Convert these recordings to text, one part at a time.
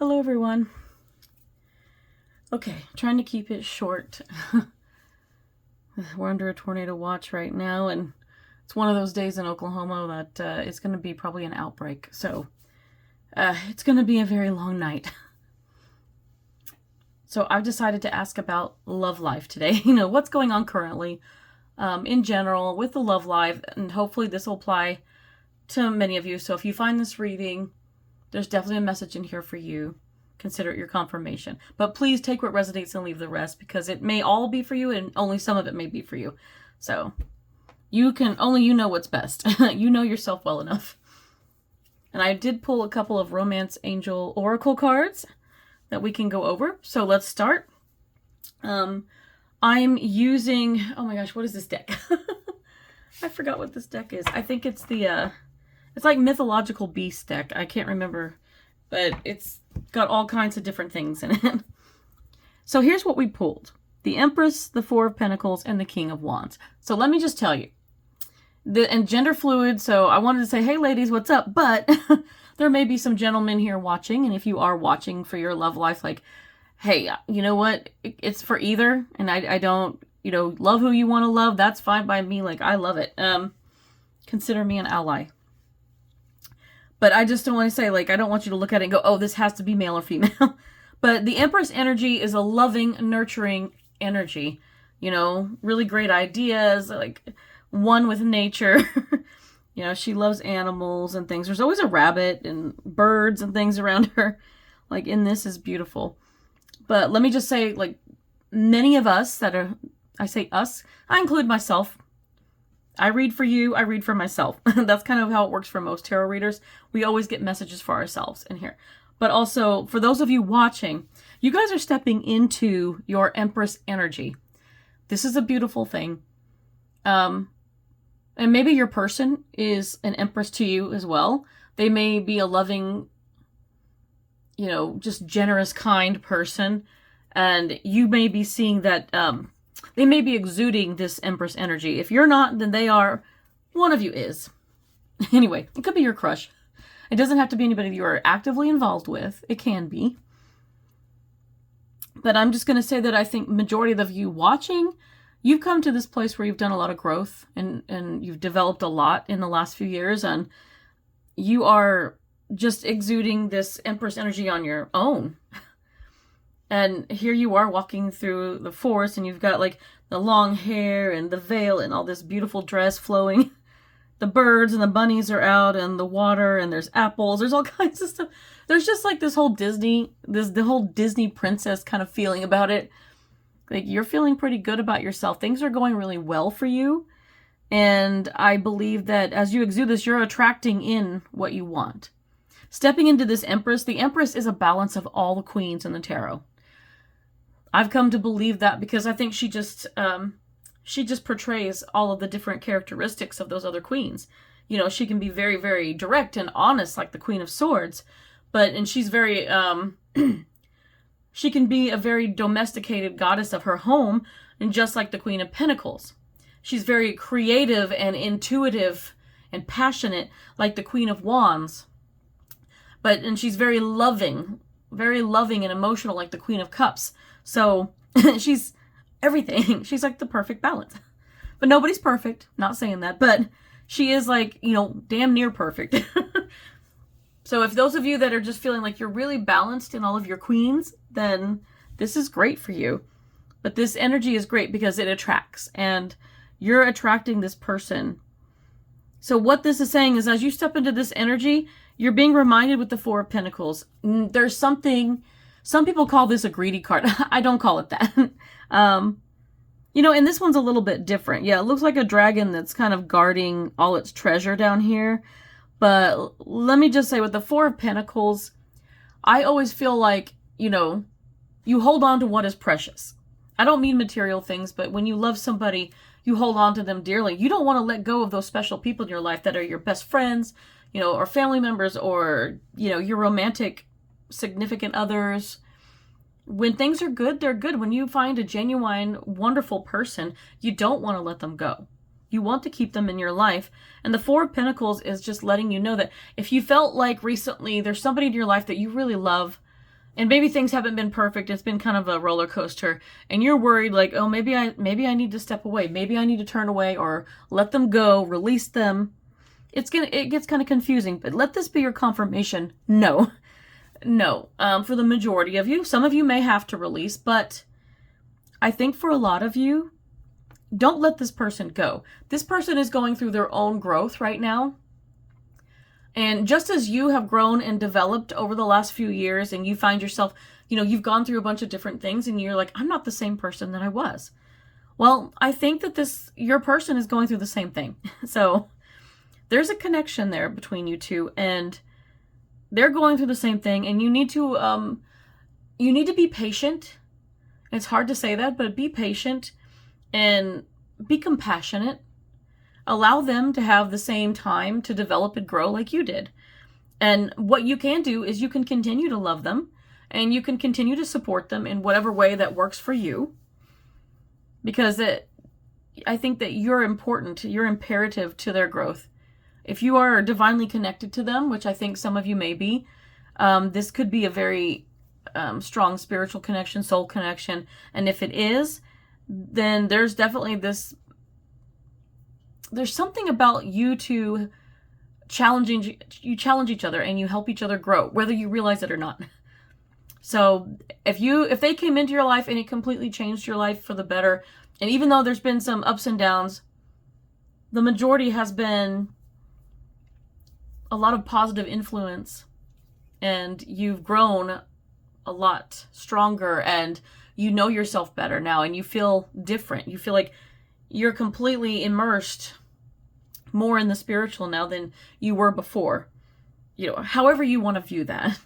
Hello everyone. Okay, trying to keep it short. We're under a tornado watch right now, and it's one of those days in Oklahoma that it's going to be probably an outbreak. So it's going to be a very long night. So I've decided to ask about love life today. What's going on currently in general with the love life, and hopefully this will apply to many of you. So if you find this reading, there's definitely a message in here for you. Consider it your confirmation. But please take what resonates and leave the rest, because it may all be for you and only some of it may be for you. So you know what's best. You know yourself well enough. And I did pull a couple of Romance Angel Oracle cards that we can go over. So let's start. I'm using, oh my gosh, what is this deck? I forgot what this deck is. I think it's it's like Mythological Beast deck. I can't remember, but it's got all kinds of different things in it. So here's what we pulled. The Empress, the Four of Pentacles, and the King of Wands. So let me just tell you, and gender fluid, so I wanted to say, hey ladies, what's up? But there may be some gentlemen here watching, and if you are watching for your love life, like, hey, you know what? It's for either, and I don't, love who you want to love. That's fine by me. Like, I love it. Consider me an ally. But I just don't want to say, like, I don't want you to look at it and go, oh, this has to be male or female. But the Empress energy is a loving, nurturing energy. Really great ideas, like one with nature. She loves animals and things. There's always a rabbit and birds and things around her. Like, in this is beautiful. But let me just say, like, many of us I say us, I include myself. I read for you, I read for myself. That's kind of how it works for most tarot readers. We always get messages for ourselves in here. But also, for those of you watching, you guys are stepping into your Empress energy. This is a beautiful thing. And maybe your person is an Empress to you as well. They may be a loving, just generous, kind person. And you may be seeing that they may be exuding this Empress energy. If you're not, then they are. One of you is. Anyway, it could be your crush. It doesn't have to be anybody that you are actively involved with. It can be. But I'm just going to say that I think majority of you watching, you've come to this place where you've done a lot of growth and you've developed a lot in the last few years, and you are just exuding this Empress energy on your own. And here you are walking through the forest, and you've got like the long hair and the veil and all this beautiful dress flowing. The birds and the bunnies are out, and the water, and there's apples. There's all kinds of stuff. There's just like the whole Disney princess kind of feeling about it. Like, you're feeling pretty good about yourself. Things are going really well for you. And I believe that as you exude this, you're attracting in what you want. Stepping into this Empress, the Empress is a balance of all the queens in the tarot. I've come to believe that because I think she just portrays all of the different characteristics of those other queens. She can be very, very direct and honest, like the Queen of Swords, and she's very, she can be a very domesticated goddess of her home, and just like the Queen of Pentacles. She's very creative and intuitive and passionate, like the Queen of Wands. And she's very loving and emotional, like the Queen of Cups. So she's everything. She's like the perfect balance. But nobody's perfect. Not saying that. But she is like, damn near perfect. So if those of you that are just feeling like you're really balanced in all of your queens, then this is great for you. But this energy is great because it attracts. And you're attracting this person. So what this is saying is, as you step into this energy, you're being reminded with the Four of Pentacles. There's something, some people call this a greedy card. I don't call it that. And this one's a little bit different. Yeah, it looks like a dragon that's kind of guarding all its treasure down here. But let me just say, with the Four of Pentacles, I always feel like, you hold on to what is precious. I don't mean material things, but when you love somebody, you hold on to them dearly. You don't want to let go of those special people in your life that are your best friends, or family members, or, your romantic significant others. When things are good, they're good. When you find a genuine, wonderful person, you don't want to let them go. You want to keep them in your life. And the Four of Pentacles is just letting you know that if you felt like recently there's somebody in your life that you really love, and maybe things haven't been perfect. It's been kind of a roller coaster, and you're worried like, oh, maybe I need to step away. Maybe I need to turn away or let them go, release them. It gets kind of confusing, but let this be your confirmation. No. No. For the majority of you, some of you may have to release, but I think for a lot of you, don't let this person go. This person is going through their own growth right now. And just as you have grown and developed over the last few years, and you find yourself, you've gone through a bunch of different things and you're like, I'm not the same person that I was. Well, I think that your person is going through the same thing. So there's a connection there between you two, and they're going through the same thing, and you need to be patient. It's hard to say that, but be patient and be compassionate. Allow them to have the same time to develop and grow like you did. And what you can do is you can continue to love them, and you can continue to support them in whatever way that works for you. Because I think that you're important, you're imperative to their growth. If you are divinely connected to them, which I think some of you may be, this could be a very strong spiritual connection, soul connection. And if it is, then there's definitely there's something about you two you challenge each other and you help each other grow, whether you realize it or not. So if they came into your life and it completely changed your life for the better, and even though there's been some ups and downs, the majority has been a lot of positive influence, and you've grown a lot stronger, and you know yourself better now, and you feel different. You feel like you're completely immersed more in the spiritual now than you were before. However you want to view that.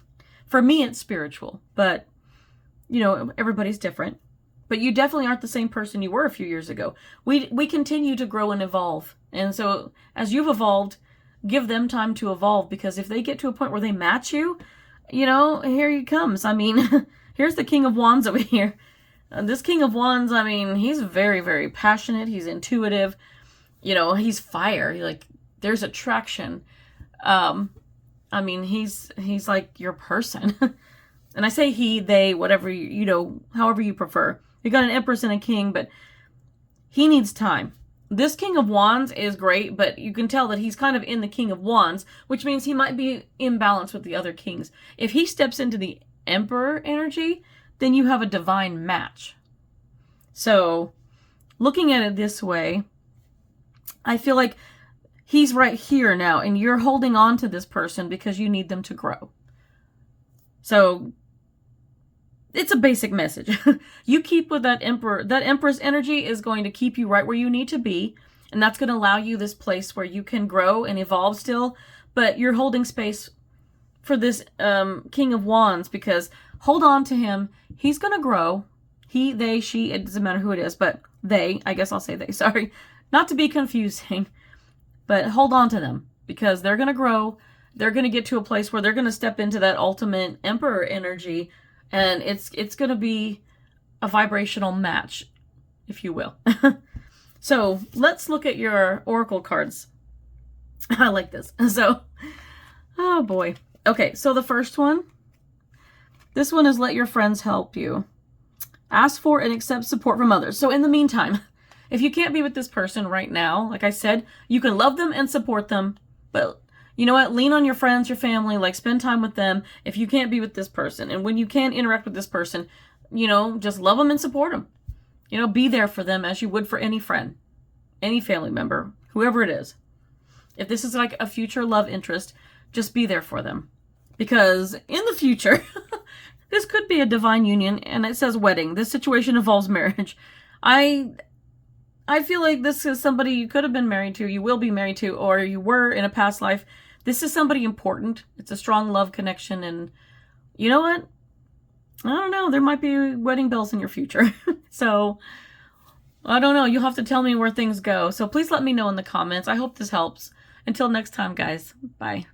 For me, it's spiritual, but everybody's different. But you definitely aren't the same person you were a few years ago. We continue to grow and evolve. And so as you've evolved, give them time to evolve, because if they get to a point where they match you, here he comes. I mean, here's the King of Wands over here. This King of Wands, I mean, he's very, very passionate. He's intuitive. He's fire. There's attraction. I mean, he's like your person. And I say he, they, whatever, however you prefer. You got an Empress and a King, but he needs time. This King of Wands is great, but you can tell that he's kind of in the King of Wands, which means he might be imbalanced with the other kings. If he steps into the Emperor energy, then you have a divine match. So, looking at it this way, I feel like he's right here now, and you're holding on to this person because you need them to grow. So, it's a basic message. You keep with that Emperor. That Empress energy is going to keep you right where you need to be. And that's going to allow you this place where you can grow and evolve still. But you're holding space for this King of Wands, because hold on to him. He's going to grow. He, they, she, it doesn't matter who it is. But they, I guess I'll say they, sorry. Not to be confusing. But hold on to them, because they're going to grow. They're going to get to a place where they're going to step into that ultimate Emperor energy. And it's going to be a vibrational match, if you will. So let's look at your oracle cards. I like this. So, oh boy. Okay, so the first one. This one is let your friends help you. Ask for and accept support from others. So in the meantime, if you can't be with this person right now, like I said, you can love them and support them. But you know what? Lean on your friends, your family, spend time with them if you can't be with this person. And when you can interact with this person, just love them and support them. Be there for them as you would for any friend, any family member, whoever it is. If this is like a future love interest, just be there for them. Because in the future, this could be a divine union, and it says wedding. This situation involves marriage. I feel like this is somebody you could have been married to, you will be married to, or you were in a past life. This is somebody important. It's a strong love connection, and you know what? I don't know. There might be wedding bells in your future. So, I don't know. You'll have to tell me where things go. So please let me know in the comments. I hope this helps. Until next time, guys. Bye.